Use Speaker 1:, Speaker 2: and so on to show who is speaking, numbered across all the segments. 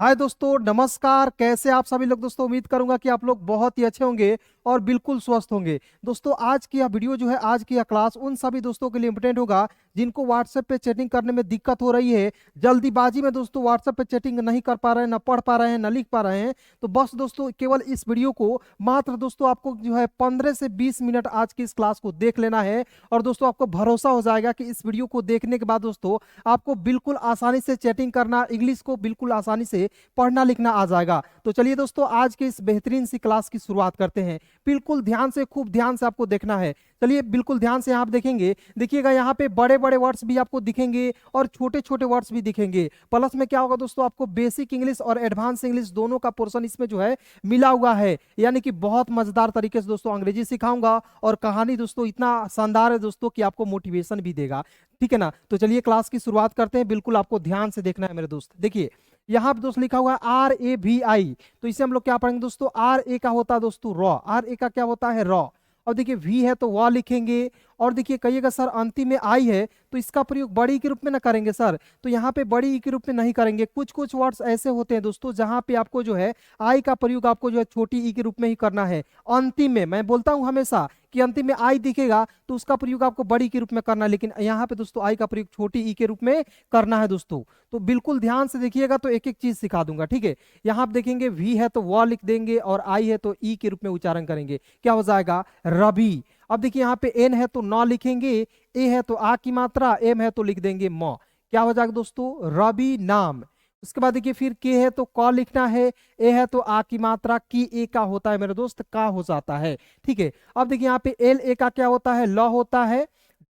Speaker 1: हाय दोस्तों, नमस्कार। कैसे आप सभी लोग दोस्तों? उम्मीद करूंगा कि आप लोग बहुत ही अच्छे होंगे और बिल्कुल स्वस्थ होंगे। दोस्तों, आज की यह वीडियो जो है, आज की यह क्लास उन सभी दोस्तों के लिए इंपॉर्टेंट होगा जिनको व्हाट्सएप पे चैटिंग करने में दिक्कत हो रही है। जल्दीबाजी में दोस्तों व्हाट्सएप पे चैटिंग नहीं कर पा रहे हैं, ना पढ़ पा रहे हैं, ना लिख पा रहे हैं। तो बस दोस्तों केवल इस वीडियो को मात्र दोस्तों आपको जो है 15 से 20 मिनट आज की इस क्लास को देख लेना है। और दोस्तों आपको भरोसा हो जाएगा कि इस वीडियो को देखने के बाद दोस्तों आपको बिल्कुल आसानी से चैटिंग करना, इंग्लिश को बिल्कुल आसानी से पढ़ना लिखना आ जाएगा। तो चलिए दोस्तों, आज के इस बेहतरीन सी क्लास की शुरुआत करते हैं। बिल्कुल ध्यान से, खूब ध्यान से आपको देखना है। चलिए बिल्कुल ध्यान से यहाँ आप देखेंगे, देखिएगा यहाँ पे बड़े बड़े वर्ड्स भी आपको दिखेंगे और छोटे छोटे वर्ड्स भी दिखेंगे। प्लस में क्या होगा दोस्तों, आपको बेसिक इंग्लिश और एडवांस इंग्लिश दोनों का पोर्शन इसमें जो है मिला हुआ है। यानी कि बहुत मजेदार तरीके से दोस्तों अंग्रेजी सिखाऊंगा और कहानी दोस्तों इतना शानदार है दोस्तों कि आपको मोटिवेशन भी देगा। ठीक है ना? तो चलिए क्लास की शुरुआत करते हैं। बिल्कुल आपको ध्यान से देखना है मेरे दोस्त। देखिए यहाँ पे दोस्त लिखा हुआ है RAVI। तो इसे हम लोग क्या पढ़ेंगे दोस्तों? RA का होता है दोस्तों रॉ, RA का क्या होता है? रॉ। और देखिए V है तो वह लिखेंगे। और देखिए कहिएगा सर अंतिम में आई है तो इसका प्रयोग बड़ी के रूप में ना करेंगे सर। तो यहाँ पे बड़ी के रूप में नहीं करेंगे। कुछ कुछ वर्ड्स ऐसे होते हैं दोस्तों जहाँ पे आपको जो है आई का प्रयोग आपको जो है छोटी ई के रूप में ही करना है। अंतिम में मैं बोलता हूँ हमेशा कि अंतिम में आई दिखेगा तो उसका प्रयोग आपको बड़ी के रूप में करना है, लेकिन यहाँ पे दोस्तों आई का प्रयोग छोटी ई के रूप में करना है दोस्तों। तो बिल्कुल ध्यान से देखिएगा तो एक एक चीज सिखा दूंगा। ठीक है? यहाँ आप देखेंगे वी है तो वह लिख देंगे और आई है तो ई के रूप में उच्चारण करेंगे। क्या हो जाएगा? रवि। अब देखिए यहाँ पे एन है तो न लिखेंगे, ए है तो आ की मात्रा, एम है तो लिख देंगे म। क्या हो जाएगा दोस्तों? रवि नाम। उसके बाद देखिए फिर के है तो क लिखना है, ए है तो आ की मात्रा, की ए का होता है मेरे दोस्त, का हो जाता है। ठीक है? अब देखिए यहाँ पे एल ए का क्या होता है? ल होता है।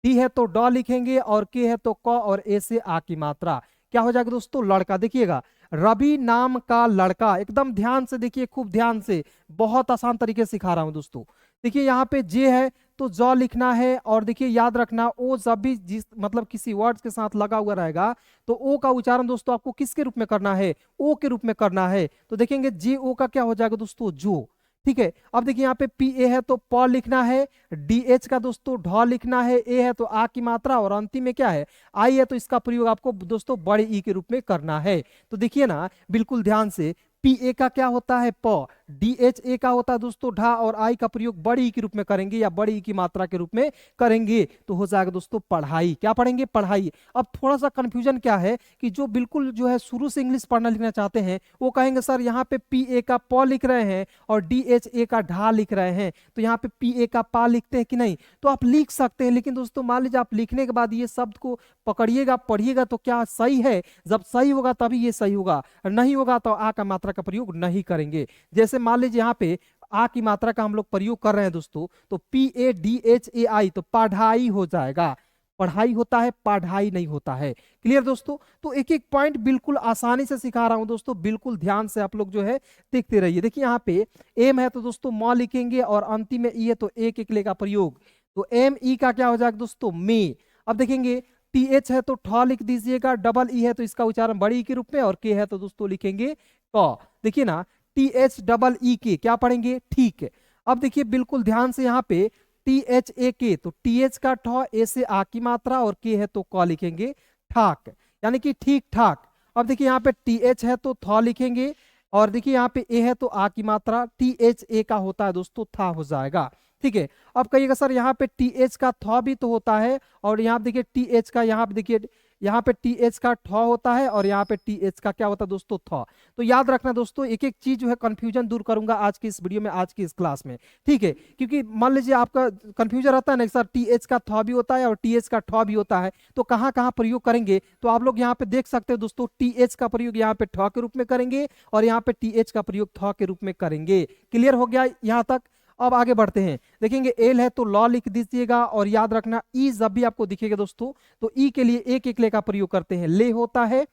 Speaker 1: डी है तो ड लिखेंगे और के है तो क और ए से आ की मात्रा। क्या हो जाएगा दोस्तों? लड़का। देखिएगा रवि नाम का लड़का। एकदम ध्यान से देखिए, खूब ध्यान से, बहुत आसान तरीके से सिखा रहा हूं दोस्तों। देखिए यहाँ पे जे है तो ज लिखना है। और देखिए याद रखना ओ जब भी जिस मतलब किसी वर्ड्स के साथ लगा हुआ रहेगा तो ओ का उच्चारण दोस्तों आपको किसके रूप में करना है? ओ के रूप में करना है। तो देखेंगे जे ओ का क्या हो जाएगा दोस्तों? जो। ठीक है? अब देखिए यहाँ पे पी ए है तो प लिखना है, डी एच का दोस्तों ढ लिखना है, ए है तो आ की मात्रा और अंतिम में क्या है? आई है तो इसका प्रयोग आपको दोस्तों बड़े ई के रूप में करना है। तो देखिए ना बिल्कुल ध्यान से, पी ए का क्या होता है? प। डी एच ए का होता है दोस्तों ढा और आई का प्रयोग बड़ी ई के रूप में करेंगे या बड़ी ई की मात्रा के रूप में करेंगे। तो हो जाएगा दोस्तों पढ़ाई। क्या पढ़ेंगे? पढ़ाई। अब थोड़ा सा कंफ्यूजन क्या है कि जो बिल्कुल जो है शुरू से इंग्लिश पढ़ना लिखना चाहते हैं वो कहेंगे सर यहाँ पे पी ए का प लिख रहे हैं और डी एच ए का ढा लिख रहे हैं, तो यहाँ पे पी ए का पा लिखते हैं कि नहीं? तो आप लिख सकते हैं, लेकिन दोस्तों मान लीजिए आप लिखने के बाद ये शब्द को पकड़िएगा, पढ़िएगा तो क्या सही है? जब सही होगा तभी ये सही होगा, नहीं होगा तो आ का मात्रा का प्रयोग नहीं करेंगे। जैसे मान लीजिए यहाँ पे आ की मात्रा का हम लोग प्रयोग कर रहे हैं दोस्तों, तो PADHAI तो पढ़ाई हो जाएगा। पढ़ाई होता है, पढ़ाई नहीं होता है। क्लियर दोस्तों? तो एक एक पॉइंट बिल्कुल आसानी से सिखा रहा हूं दोस्तों, बिल्कुल ध्यान से आप लोग जो है देखते रहिए। देखिए यहाँ पे एम है तो दोस्तों म लिखेंगे और अंतिम में ई है तो एक एक ले का प्रयोग। तो एम ई का क्या हो जाएगा दोस्तों? मे। अब देखेंगे टी एच है तो ठ लिख दीजिएगा, डबल ई है तो इसका उच्चारण बड़ी ई के रूप में और के है तो दोस्तों लिखेंगे क। देखिए ना THEE के क्या पढ़ेंगे? ठीक है। अब देखिए बिल्कुल ध्यान से यहाँ पे THA तो TH का ठ, ए से आ की मात्रा और के है तो क लिखेंगे ठाक, यानी कि ठीक ठाक। अब देखिए यहाँ पे TH है तो थ लिखेंगे और देखिए यहाँ पे ए है तो आ की मात्रा, THA का होता है दोस्तों था हो जाएगा। ठीक है? अब कहिएगा सर यहाँ पे TH का थ भी तो होता है और यहाँ पे देखिए TH का, यहाँ पे देखिए यहाँ पे TH का ठ होता है और यहाँ पे TH का क्या होता है दोस्तों? थ। तो याद रखना दोस्तों, एक एक चीज जो है कंफ्यूजन दूर करूंगा आज की इस वीडियो में, आज की इस क्लास में। ठीक है? क्योंकि मान लीजिए आपका कंफ्यूजन रहता है ना सर TH का थ भी होता है और TH का ठ भी होता है, तो कहाँ कहाँ प्रयोग करेंगे? तो आप लोग यहाँ पे देख सकते हो दोस्तों, TH का प्रयोग यहाँ पे ठ के रूप में करेंगे और यहाँ पे TH का प्रयोग थ के रूप में करेंगे। क्लियर हो गया यहाँ तक? अब आगे बढ़ते हैं। देखेंगे एल है तो लॉ लिख दीजिएगा और याद रखना ई जब भी आपको दिखेगा दोस्तों तो ई के लिए एक एक ले का प्रयोग करते हैं। ले होता है,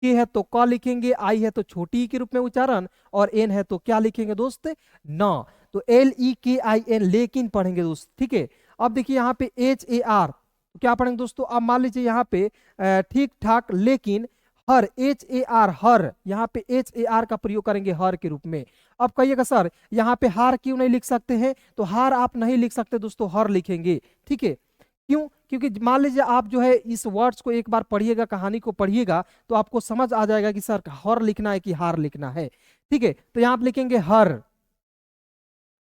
Speaker 1: के है तो क लिखेंगे, आई है तो छोटी ई के रूप में उच्चारण और एन है तो क्या लिखेंगे दोस्त? न। तो LEKIN लेकिन पढ़ेंगे दोस्त। ठीक है? अब देखिए यहाँ पे HAR क्या पढ़ेंगे दोस्तों? अब मान लीजिए यहाँ पे ठीक ठाक लेकिन हर, HAR हर, यहाँ पे HAR का प्रयोग करेंगे हर के रूप में। अब कहिएगा सर यहाँ पे हार क्यों नहीं लिख सकते हैं? तो हार आप नहीं लिख सकते दोस्तों, हर लिखेंगे। ठीक है? क्यों? क्योंकि मान लीजिए आप जो है इस वर्ड्स को एक बार पढ़िएगा, कहानी को पढ़िएगा, तो आपको समझ आ जाएगा कि सर हर लिखना है कि हार लिखना है। ठीक है, तो यहाँ आप लिखेंगे हर,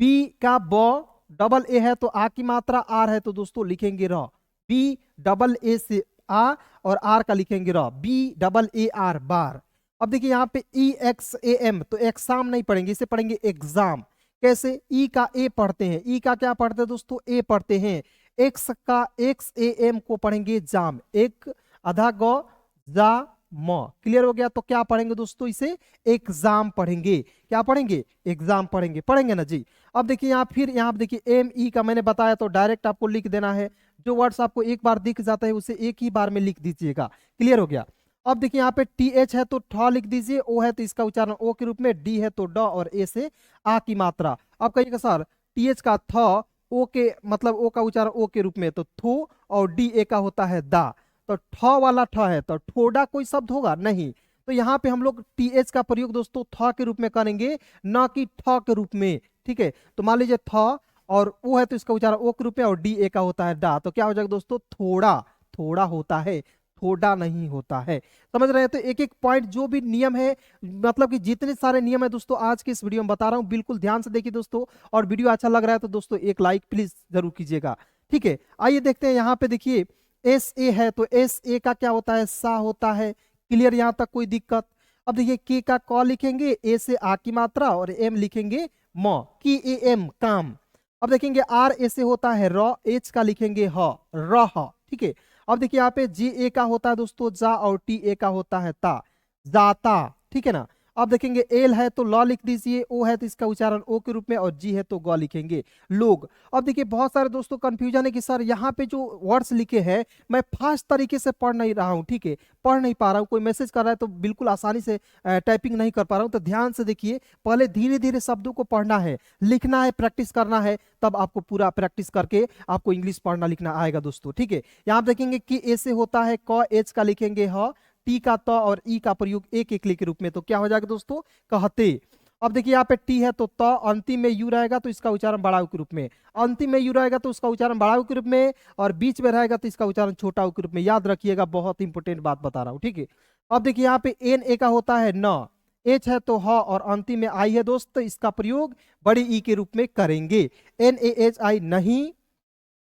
Speaker 1: बी का ब, डबल ए है तो आ की मात्रा, आर है तो दोस्तों लिखेंगे र, बी डबल ए से आ और आर का लिखेंगे र, बी डबल ए आर बार। अब देखिए यहाँ पे ई एक्स ए एम, तो एग्जाम नहीं पढ़ेंगे, इसे पढ़ेंगे एग्जाम। कैसे? ई का ए पढ़ते हैं, ई का क्या पढ़ते हैं दोस्तों? ए पढ़ते हैं। एक्स का एक्स ए एम को पढ़ेंगे जाम, एक आधा गो जा म। क्लियर हो गया? तो क्या पढ़ेंगे दोस्तों? इसे एग्जाम पढ़ेंगे। क्या पढ़ेंगे? एग्जाम पढ़ेंगे। पढ़ेंगे ना जी? अब देखिए यहाँ, फिर यहाँ देखिए एम ई का मैंने बताया तो डायरेक्ट आपको लिख देना है। जो वर्ड्स आपको एक बार दिख जाता है उसे एक ही बार में लिख दीजिएगा। क्लियर हो गया? अब देखिए यहाँ पे टी एच है तो ठ लिख दीजिए, ओ है तो इसका उच्चारण ओ के रूप में, डी है तो ड और ए से आ की मात्रा। अब कहिएगा सर टी एच का थ ओ के मतलब ओ का उच्चारण ओ के रूप में, तो थो, और डी ए का होता है दा, तो ठ वाला ठ है तो ठोडा कोई शब्द होगा नहीं। तो यहाँ पे हम लोग टी एच का प्रयोग दोस्तों थ के रूप में करेंगे, ना कि ठ के रूप में। ठीक है, तो मान लीजिए थ और ओ है तो इसका उच्चारण ओ के रूप में, और डी ए का होता है डा, तो क्या हो जाएगा दोस्तों? थोड़ा। थोड़ा होता है, थोड़ा नहीं होता है। समझ रहे हैं? तो एक एक पॉइंट जो भी नियम है, मतलब कि जितने सारे नियम है दोस्तों आज के इस वीडियो में बता रहा हूं, बिल्कुल ध्यान से देखिए दोस्तों। और वीडियो अच्छा लग रहा है तो दोस्तों एक लाइक प्लीज जरूर कीजिएगा। ठीक है, आइए देखते हैं। यहाँ पे देखिए एस ए है तो एस ए का क्या होता है? सा होता है। क्लियर? यहाँ तक कोई दिक्कत? अब देखिए के का क लिखेंगे, ए से आ की मात्रा, और एम लिखेंगे म, की ए एम काम। अब देखेंगे आर ए से होता है र, एच का लिखेंगे ह, रह। ठीक है, अब देखिए यहाँ पे जी ए का होता है दोस्तों जा, और टी ए का होता है ता, जाता। ठीक है ना? अब देखेंगे एल है तो ल लिख दीजिए, ओ है तो इसका उच्चारण ओ के रूप में, और जी है तो ग लिखेंगे लोग। अब देखिए बहुत सारे दोस्तों कंफ्यूजन है कि सर यहाँ पे जो वर्ड्स लिखे हैं मैं फास्ट तरीके से पढ़ नहीं रहा हूँ। ठीक है, पढ़ नहीं पा रहा हूँ, कोई मैसेज कर रहा है तो बिल्कुल आसानी से टाइपिंग नहीं कर पा रहा हूँ। तो ध्यान से देखिए, पहले धीरे धीरे शब्दों को पढ़ना है, लिखना है, प्रैक्टिस करना है, तब आपको पूरा प्रैक्टिस करके आपको इंग्लिश पढ़ना लिखना आएगा दोस्तों। ठीक है, यहाँ देखेंगे कि ए से होता है क, एच का लिखेंगे ह, टी का त और ई का प्रयोग एक एक के रूप में, तो क्या हो जाएगा दोस्तों? कहते। अब देखिए यहाँ पे टी है तो त, अंतिम में यू रहेगा तो इसका उच्चारण बड़ा उ के रूप में, अंतिम में यू रहेगा तो उसका उच्चारण बड़ा उ के रूप में, और बीच में रहेगा तो इसका उच्चारण छोटा उ के रूप में। याद रखिएगा, बहुत इंपोर्टेंट बात बता रहा हूँ। ठीक है, अब देखिए यहाँ पे एन ए का होता है न, एच है तो ह, और अंतिम में आई है दोस्त, तो इसका प्रयोग बड़ी ई के रूप में करेंगे। एन ए एच आई नहीं,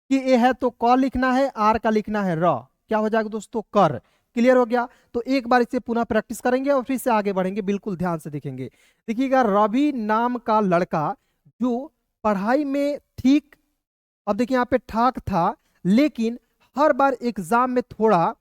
Speaker 1: कि ए है तो क लिखना है, आर का लिखना है र, क्या हो जाएगा दोस्तों? कर। क्लियर हो गया? तो एक बार इसे पुनः प्रैक्टिस करेंगे और फिर से आगे बढ़ेंगे, बिल्कुल ध्यान से देखेंगे। देखिएगा, रवि नाम का लड़का जो पढ़ाई में ठीक, अब देखिए यहाँ पे ठाक था, लेकिन हर बार एग्जाम में थोड़ा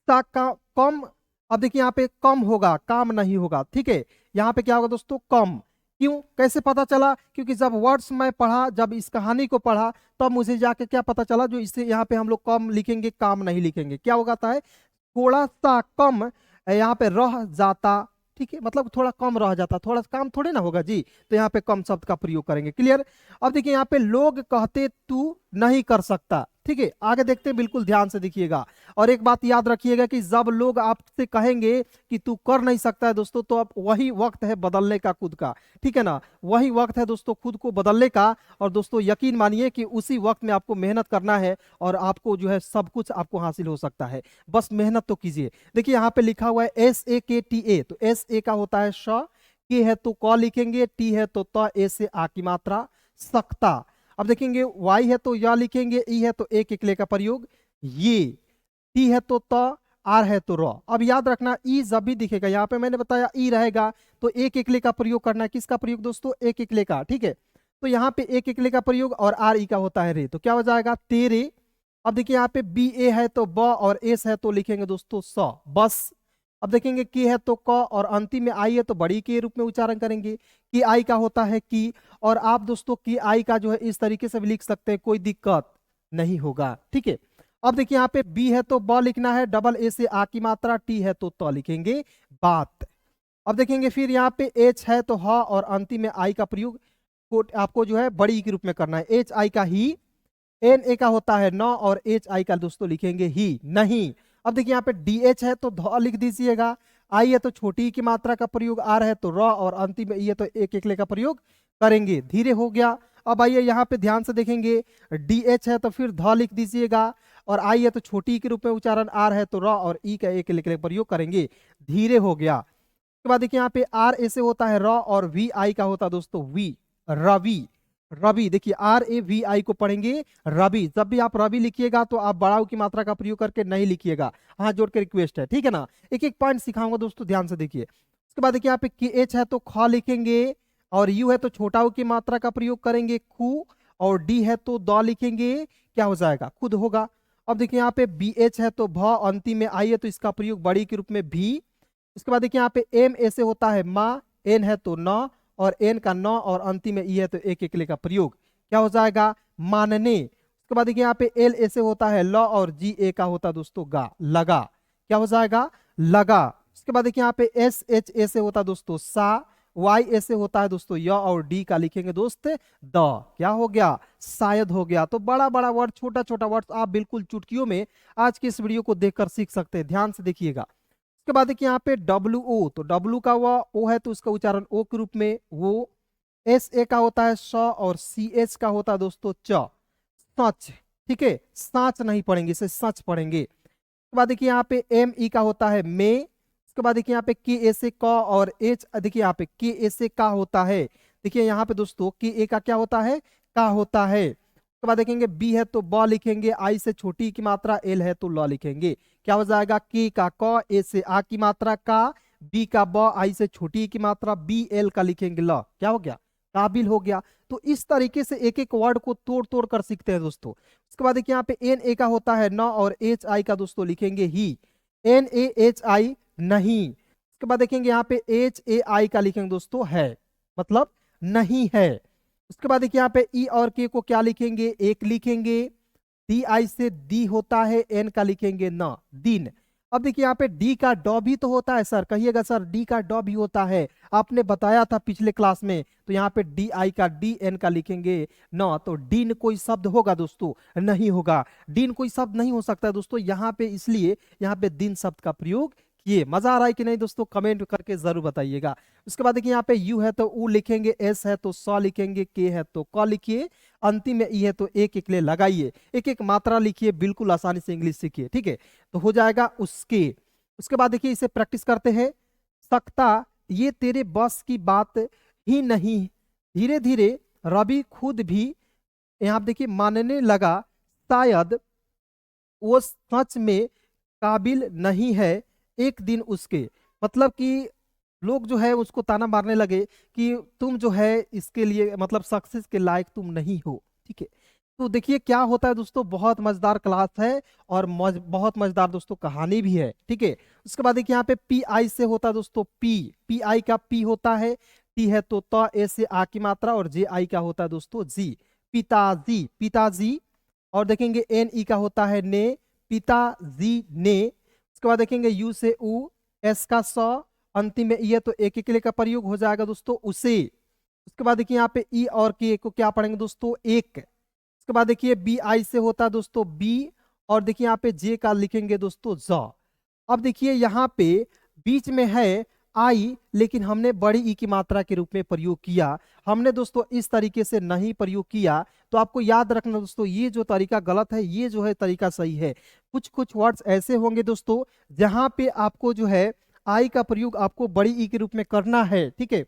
Speaker 1: सा कम। अब देखिए यहाँ पे कम होगा, काम नहीं होगा। ठीक है, यहाँ पे क्या होगा दोस्तों? कम। क्यों? कैसे पता चला? क्योंकि जब वर्ड्स मैं पढ़ा, जब इस कहानी को पढ़ा, तब मुझे जाके क्या पता चला, जो इससे यहाँ पे हम लोग कम लिखेंगे, काम नहीं लिखेंगे। क्या होगा है? थोड़ा सा कम यहाँ पे रह जाता। ठीक है, मतलब थोड़ा कम रह जाता, थोड़ा काम थोड़े ना होगा जी, तो यहाँ पे कम शब्द का प्रयोग करेंगे। क्लियर? अब देखिए यहाँ पे लोग कहते तू नहीं कर सकता। ठीक है, आगे देखते हैं, बिल्कुल ध्यान से देखिएगा। और एक बात याद रखिएगा कि जब लोग आपसे कहेंगे कि तू कर नहीं सकता है दोस्तों, तो अब वही वक्त है बदलने का खुद का। ठीक है ना? वही वक्त है दोस्तों खुद को बदलने का। और दोस्तों यकीन मानिए कि उसी वक्त में आपको मेहनत करना है, और आपको जो है सब कुछ आपको हासिल हो सकता है, बस मेहनत तो कीजिए। देखिए यहाँ पे लिखा हुआ है एस ए के टी ए, तो एस ए का होता है श, के है तो क लिखेंगे, टी है तो त, ए से आ की मात्रा, सकता। अब देखेंगे वाई है तो या लिखेंगे, ई है तो एक एकले का प्रयोग ये, टी है तो त, आर है तो र। अब याद रखना ई जब भी दिखेगा, यहाँ पे मैंने बताया ई रहेगा तो एक एकले का प्रयोग करना है। किसका प्रयोग दोस्तों? एक एकले का। ठीक है, तो यहाँ पे एक एकले का प्रयोग, और आर ई का होता है रे, तो क्या हो जाएगा? तेरे। अब देखिए यहाँ पे बी ए है तो ब, और एस है तो लिखेंगे दोस्तों स, बस। अब देखेंगे की है तो क, और अंतिम में आई है तो बड़ी के रूप में उच्चारण करेंगे। की आई का होता है की, और आप दोस्तों की आई का जो है इस तरीके से भी लिख सकते हैं, कोई दिक्कत नहीं होगा। ठीक है, अब देखिए यहाँ पे बी है तो ब लिखना है, डबल ए से आ की मात्रा, टी है तो त लिखेंगे बात। अब देखेंगे फिर यहाँ पे एच है तो ह, और अंतिम में आई का प्रयोग आपको जो है बड़ी के रूप में करना है। एच आई का ही, एन ए का होता है न, और एच आई का दोस्तों लिखेंगे ही नहीं। अब देखिए यहाँ पे डी एच है तो ध लिख दीजिएगा, आई है तो छोटी की मात्रा का प्रयोग, आर है तो र, और अंतिम में ई है तो एक एकले का प्रयोग करेंगे। धीरे हो गया। अब आइए यहाँ पे ध्यान से देखेंगे, डी एच है तो फिर ध लिख दीजिएगा, और आई है तो छोटी के रूप में उच्चारण, आर है तो र, और ई का एक लिखने प्रयोग करेंगे, धीरे हो गया। उसके बाद देखिए यहाँ पे आर ए से होता है र, और वी आई का होता है दोस्तों वी, रवि। रवि देखिए आर ए वी आई को पढ़ेंगे रवि। जब भी आप रवि लिखिएगा तो आप बड़ाऊ की मात्रा का प्रयोग करके नहीं लिखिएगा, हाथ जोड़ के रिक्वेस्ट है, ठीक है ना। एक एक पॉइंट सिखाऊंगा दोस्तों, ध्यान से देखिए। उसके बाद देखिए यहाँ पे के एच है तो ख लिखेंगे, और यू है तो छोटा ऊ की मात्रा का प्रयोग करेंगे खू, और डी है तो द लिखेंगे, क्या हो जाएगा खुद होगा। अब देखिए यहाँ पे बी एच है तो भ, अंतिम में आई है तो इसका प्रयोग बड़ी के रूप में भी। उसके बाद देखिए यहाँ पे एम ए से होता है माँ, एन है तो न, और एन का न, और अंतिम में ई है तो एक एकले का प्रयोग, क्या हो जाएगा मानने। उसके बाद देखिए यहाँ पे एल ए से होता है ल, और जी ए का होता है दोस्तों गा, लगा, क्या हो जाएगा लगा। उसके बाद देखिए यहाँ पे एस एच ए से होता है दोस्तों सा, वाई ए से होता है दोस्तों य, और डी का लिखेंगे दोस्त द, क्या हो गया शायद हो गया। तो बड़ा बड़ा वर्ड, छोटा छोटा वर्ड आप बिल्कुल चुटकियों में आज के इस वीडियो को देखकर सीख सकते हैं, ध्यान से देखिएगा। उसके बाद देखिए यहाँ पे डब्ल्यू ओ, तो डब्ल्यू का वह ओ है तो उसका उच्चारण ओ के रूप में वो, एस ए का होता है स, और सी एच का होता है दोस्तों च, सच, ठीक है, सच नहीं पढ़ेंगे, इसे सच पढ़ेंगे। उसके बाद देखिए यहाँ पे एम ई का होता है मे। उसके बाद देखिए यहाँ पे के ए से क, और एच, देखिए यहाँ पे के ए से का होता है, देखिए यहाँ पे दोस्तों के ए का क्या होता है का होता है। उसके बाद देखेंगे बी है तो ब लिखेंगे, आई से छोटी की मात्रा, एल है तो ल लिखेंगे, क्या हो जाएगा के का क, ए से आ की मात्रा का, बी का ब, आई से छोटी की मात्रा, बी एल का लिखेंगे ल, क्या हो गया काबिल हो गया। तो इस तरीके से एक एक वर्ड को तोड़ तोड़ कर सीखते हैं दोस्तों। उसके बाद देखिए यहाँ पे एन ए का होता है न, और एच आई का दोस्तों लिखेंगे ही, एन ए एच आई नहीं। उसके बाद देखेंगे यहाँ पे एच ए आई का लिखेंगे दोस्तों है, मतलब नहीं है। उसके बाद देखिए यहाँ पे ई और के को क्या लिखेंगे एक लिखेंगे, डी आई से दी होता है, एन का लिखेंगे न, दिन। अब देखिए यहाँ पे डी का ड भी तो होता है सर, कहिएगा सर डी का ड भी होता है, आपने बताया था पिछले क्लास में। तो यहाँ पे डी आई का डी, एन का लिखेंगे न, तो डीन कोई शब्द होगा दोस्तों नहीं होगा, डीन कोई शब्द नहीं हो सकता है दोस्तों यहाँ पे, इसलिए यहाँ पे दिन शब्द का प्रयोग किए। मजा आ रहा है कि नहीं दोस्तों, कमेंट करके जरूर बताइएगा। उसके बाद देखिए यहाँ पे यू है तो ऊ लिखेंगे, एस है तो स लिखेंगे, के है तो क लिखिए, अंतिम में ई है तो एक एक ले लगाइए, एक एक मात्रा लिखिए, बिल्कुल आसानी से इंग्लिश सीखिए, ठीक है। तो हो जाएगा उसके। उसके बाद देखिए इसे प्रैक्टिस करते हैं। सकता ये तेरे बस की बात ही नहीं, धीरे धीरे रवि खुद भी यहाँ पे देखिए मानने लगा, शायद वो सच में काबिल नहीं है, एक दिन उसके, मतलब कि लोग जो है उसको ताना मारने लगे कि तुम जो है इसके लिए मतलब सक्सेस के लायक तुम नहीं हो, ठीक है। तो देखिए क्या होता है दोस्तों, बहुत मजेदार क्लास है, और बहुत मजेदार दोस्तों कहानी भी है, ठीक है। उसके बाद देखिए यहाँ पे पी आई से होता है दोस्तों पी, पी आई का पी होता है, टी है तो त, ए से आ की मात्रा, और जे आई का होता है दोस्तों जी, पिताजी, पिताजी। और देखेंगे एन ई का होता है ने, पिताजी ने। उसके बाद देखेंगे यू से ऊ, एस का स, अंतिम में ई है तो एक एकले का प्रयोग हो जाएगा दोस्तों उसे। उसके बाद देखिए यहाँ पे ई और के को क्या पढ़ेंगे दोस्तों एक। उसके बाद देखिए बी आई से होता है दोस्तों बी, और देखिए यहाँ पे जे का लिखेंगे दोस्तों ज। अब देखिए यहाँ पे बीच में है आई, लेकिन हमने बड़ी ई की मात्रा के रूप में प्रयोग किया, हमने दोस्तों इस तरीके से नहीं प्रयोग किया। तो आपको याद रखना दोस्तों, ये जो तरीका गलत है, ये जो है तरीका सही है। कुछ कुछ वर्ड्स ऐसे होंगे दोस्तों जहां पे आपको जो है आई का प्रयोग आपको बड़ी ई के रूप में करना है, ठीक है।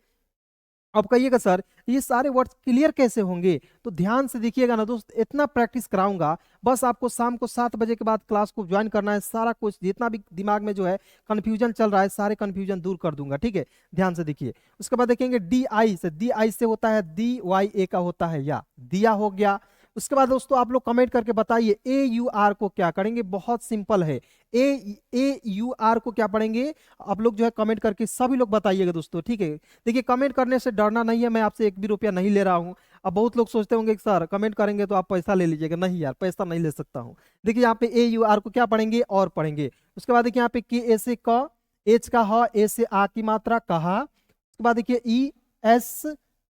Speaker 1: अब कहिएगा सर ये सारे वर्ड्स क्लियर कैसे होंगे, तो ध्यान से देखिएगा ना दोस्त, इतना प्रैक्टिस कराऊंगा, बस आपको शाम को 7 बजे के बाद क्लास को ज्वाइन करना है, सारा कुछ जितना भी दिमाग में जो है कंफ्यूजन चल रहा है, सारे कंफ्यूजन दूर कर दूंगा, ठीक है। ध्यान से देखिए। उसके बाद देखेंगे डी आई से, डी आई से होता है दी, वाई ए का होता है या, दिया हो गया। उसके बाद दोस्तों आप लोग कमेंट करके बताइए ए यू आर को क्या करेंगे, बहुत सिंपल है, ए यू आर को क्या पढ़ेंगे आप लोग जो है कमेंट करके सभी लोग बताइएगा दोस्तों, ठीक है। देखिए कमेंट करने से डरना नहीं है, मैं आपसे एक भी रुपया नहीं ले रहा हूं। अब बहुत लोग सोचते होंगे कि सर कमेंट करेंगे तो आप पैसा ले लीजिएगा, नहीं यार पैसा नहीं ले सकता हूं। देखिए यहाँ पे ए यू आर को क्या पढ़ेंगे और पढ़ेंगे। उसके बाद देखिए यहाँ पे के ए से क, एच का ह, ए से आ की मात्रा कहा। उसके बाद देखिए ई एस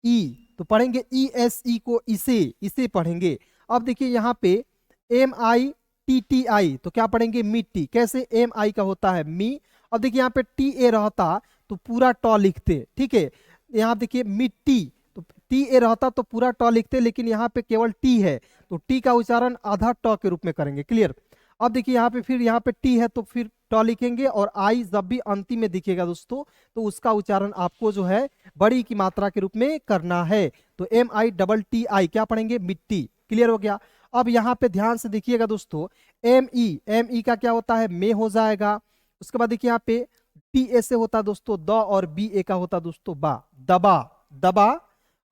Speaker 1: ई, तो पढ़ेंगे ई एस ई को इसे, इसे पढ़ेंगे। अब देखिए यहाँ पे M I T T I, तो क्या पढ़ेंगे मिट्टी, कैसे एम आई का होता है मी। अब देखिए यहाँ पे टी ए रहता तो पूरा ट लिखते, ठीक है। यहाँ देखिए मिट्टी, तो टी ए रहता तो पूरा ट लिखते, लेकिन यहाँ पे केवल टी है तो टी का उच्चारण आधा ट के रूप में करेंगे। क्लियर। अब देखिए यहाँ पे फिर यहाँ पे टी है तो फिर ट लिखेंगे, और आई जब भी अंतिम में दिखेगा दोस्तों तो उसका उच्चारण आपको जो है बड़ी की मात्रा के रूप में करना है। तो MITTI क्या पढ़ेंगे? मिट्टी। क्लियर हो गया। अब यहाँ पे ध्यान से देखिएगा दोस्तों, एम ई का क्या होता है? में हो जाएगा। उसके बाद देखिए यहाँ पे टी ए से होता है दोस्तों द, और बी ए का होता है दोस्तों बा, दबा, दबा,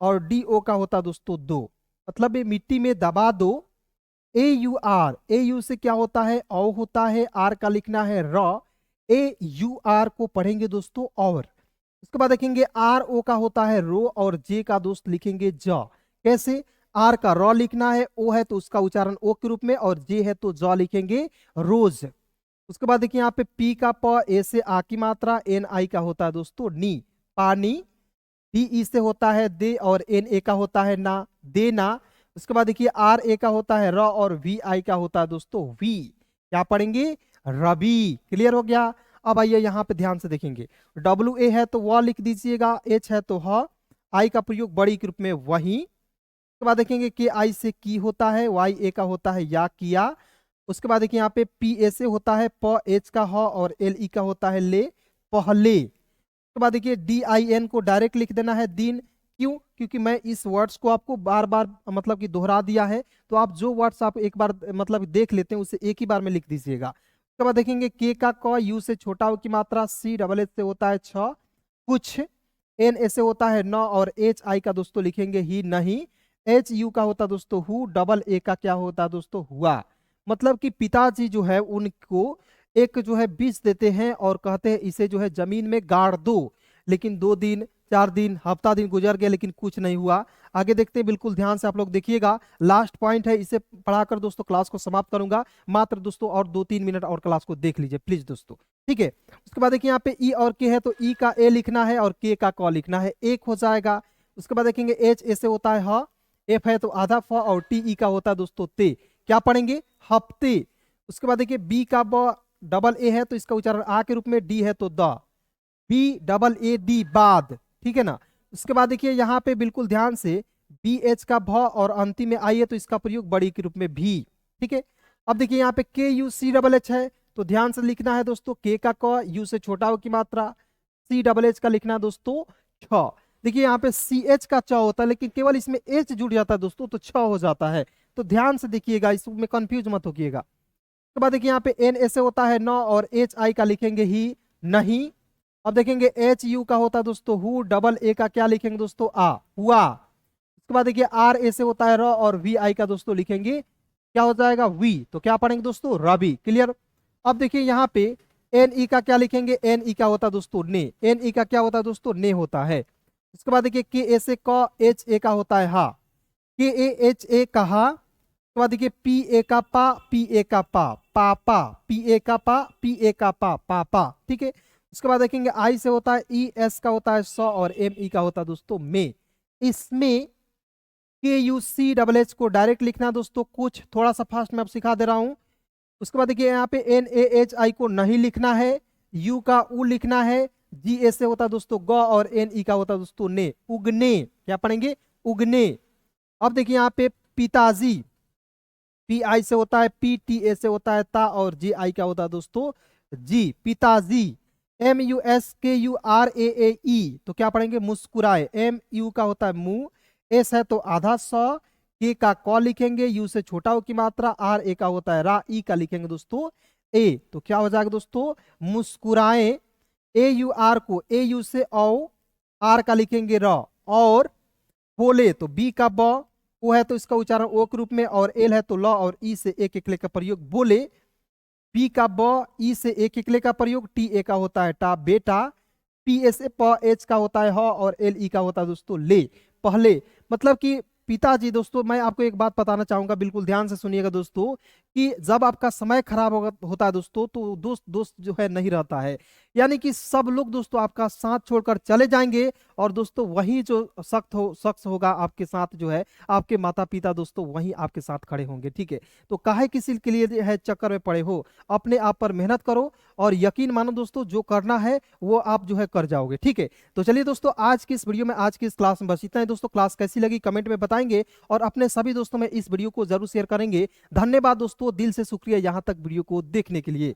Speaker 1: और डी ओ का होता है दोस्तों दो, मतलब ये मिट्टी में दबा दो। AUR, AU से क्या होता है? औ होता है, आर का लिखना है र, AUR को पढ़ेंगे दोस्तों और। उसके बाद देखेंगे RO का होता है रो, और जे का दोस्त लिखेंगे ज। कैसे? आर का र लिखना है, ओ है तो उसका उच्चारण ओ के रूप में, और जे है तो ज लिखेंगे रोज। उसके बाद देखिए यहाँ पे पी का प, ए से आ की मात्रा, NI का होता है दोस्तों नी, पानी। DE से होता है दे, और NA का होता है ना, देना। उसके बाद देखिए RA का होता है र, और VI का होता है दोस्तों वी। क्या पढ़ेंगे? रवि। क्लियर हो गया। अब आइए यहाँ पे ध्यान से देखेंगे, WA है तो वह लिख दीजिएगा, H है तो ह, आई का प्रयोग बड़ी के रूप में वही। उसके बाद देखेंगे KI से की होता है, YA का होता है या किया। उसके बाद देखिए यहाँ पे PA से होता है प, H का ह, और LE का होता है ले, पहले। उसके बाद देखिए DIN को डायरेक्ट लिख देना है दिन। क्यों? क्योंकि मैं इस वर्ड्स को आपको बार बार मतलब कि दोहरा दिया है, तो आप जो वर्ड्स आप एक बार मतलब देख लेते हैं उसे एक ही बार में लिख दीजिएगा। उसके बाद देखेंगे के का क, यू से छोटा हो की मात्रा, सी डबल एच से होता है छ, कुछ, एन ए से होता है न, और एच आई का दोस्तों लिखेंगे ही नहीं, एच यू का होता दोस्तों हु, डबल ए का क्या होता दोस्तों? हुआ। मतलब कि पिताजी जो है उनको एक जो है बीज देते हैं और कहते हैं इसे जो है जमीन में गाड़ दो, लेकिन 2 दिन 4 दिन हफ्ता दिन गुजर गया लेकिन कुछ नहीं हुआ। आगे देखते हैं, बिल्कुल ध्यान से आप लोग देखिएगा, लास्ट पॉइंट है, इसे पढ़ाकर दोस्तों क्लास को समाप्त करूंगा। मात्र दोस्तों और 2-3 मिनट और क्लास को देख लीजिए प्लीज दोस्तों, ठीक है। उसके बाद देखिए यहाँ पे ई और के है तो ई का ए लिखना है और के का क लिखना है, एक हो जाएगा। उसके बाद देखेंगे एच ए से होता है ह, एफ है तो आधा फ, और टी ई का होता है दोस्तों ते। क्या पढ़ेंगे? हफ्ते। उसके बाद देखिए बी का ब, डबल ए है तो इसका उच्चारण आ के रूप में, डी है तो द, BAAD बाद। ठीक है ना। उसके बाद देखिए यहाँ पे बिल्कुल ध्यान से BH का भ और अंतिम में आई है तो इसका प्रयोग बड़ी के रूप में भी। ठीक है। अब देखिए यहाँ पे KUCHH है तो ध्यान से लिखना है दोस्तों, के का क, यू से छोटा हो की मात्रा, CHH का लिखना है दोस्तों छ। देखिए यहाँ पे CH का च होता है लेकिन केवल इसमें H जुड़ जाता है दोस्तों तो छ हो जाता है, तो ध्यान से देखिएगा, इसमें कंफ्यूज मत होइएगा। उसके बाद देखिए यहाँ पे NA से होता है न और HI का लिखेंगे ही नहीं। अब देखेंगे HU का होता है दोस्तों हु, डबल ए का क्या लिखेंगे दोस्तों? आ, हुआ। उसके बाद देखिए RA से होता है र और VI का दोस्तों लिखेंगे क्या हो जाएगा? वी। तो क्या पढ़ेंगे दोस्तों? रवि। क्लियर। अब देखिए यहाँ पे NE का क्या लिखेंगे? NE का होता है दोस्तों ने, NE का क्या होता है दोस्तों? ने होता है। उसके बाद देखिए KA से क, HA का होता है हा, KAHA कहा। उसके बाद देखिए PA का पा, PA का पा, पापा, PA का पा, PA का पा, पापा। ठीक है। उसके बाद देखेंगे आई से होता है ES का होता है सौ और ME का होता है दोस्तों में। इसमें KUCHH को डायरेक्ट लिखना दोस्तों, कुछ थोड़ा सा फास्ट मैं अब सिखा दे रहा हूं। उसके बाद देखिए यहाँ पे NAHI को नहीं लिखना है, U का उ लिखना है, GA से होता है दोस्तों ग और NE का होता है दोस्तों ने, उगने। क्या पढ़ेंगे? उगने। अब देखिए यहाँ पे पिताजी, PI से होता है P, TA से होता है ता और GI का होता है दोस्तों जी, पिताजी। MUSKURAAE तो क्या पढ़ेंगे? मुस्कुराए। MU का होता है मुंह, S है तो आधा सौ, K का क लिखेंगे, U से छोटा हो की मात्रा, RA का होता है रा, E का लिखेंगे दोस्तों ए। तो क्या हो जाएगा दोस्तों? मुस्कुराए। AUR को AU से औ, R का लिखेंगे र, और बोले तो B का ब, O है तो इसका उच्चारण ओ के रूप में, और L है तो ल, और E से एक एकले का प्रयोग बोले। P का ब, E से एक एकले का प्रयोग, TA का होता है टा, बेटा। PA से प, H का होता है ह, और LE का होता है दोस्तों ले, पहले। मतलब कि पिताजी दोस्तों, मैं आपको एक बात बताना चाहूंगा, बिल्कुल ध्यान से सुनिएगा दोस्तों, कि जब आपका समय खराब होता है दोस्तों, तो दोस्त दोस्त जो है नहीं रहता है। यानी कि सब लोग दोस्तों आपका साथ छोड़कर चले जाएंगे, और दोस्तों वही जो शख्स होगा आपके साथ जो है, आपके माता पिता दोस्तों वही आपके साथ खड़े होंगे। ठीक है, तो काहे किसी के लिए जो है चक्कर में पड़े हो, अपने आप पर मेहनत करो और यकीन मानो दोस्तों, जो करना है वो आप जो है कर जाओगे। ठीक है, तो चलिए दोस्तों, आज की इस वीडियो में, आज की इस क्लास में बस इतना ही दोस्तों। क्लास कैसी लगी कमेंट में बताएंगे, और अपने सभी दोस्तों में इस वीडियो को जरूर शेयर करेंगे। धन्यवाद दोस्तों, दिल से शुक्रिया यहाँ तक वीडियो को देखने के लिए।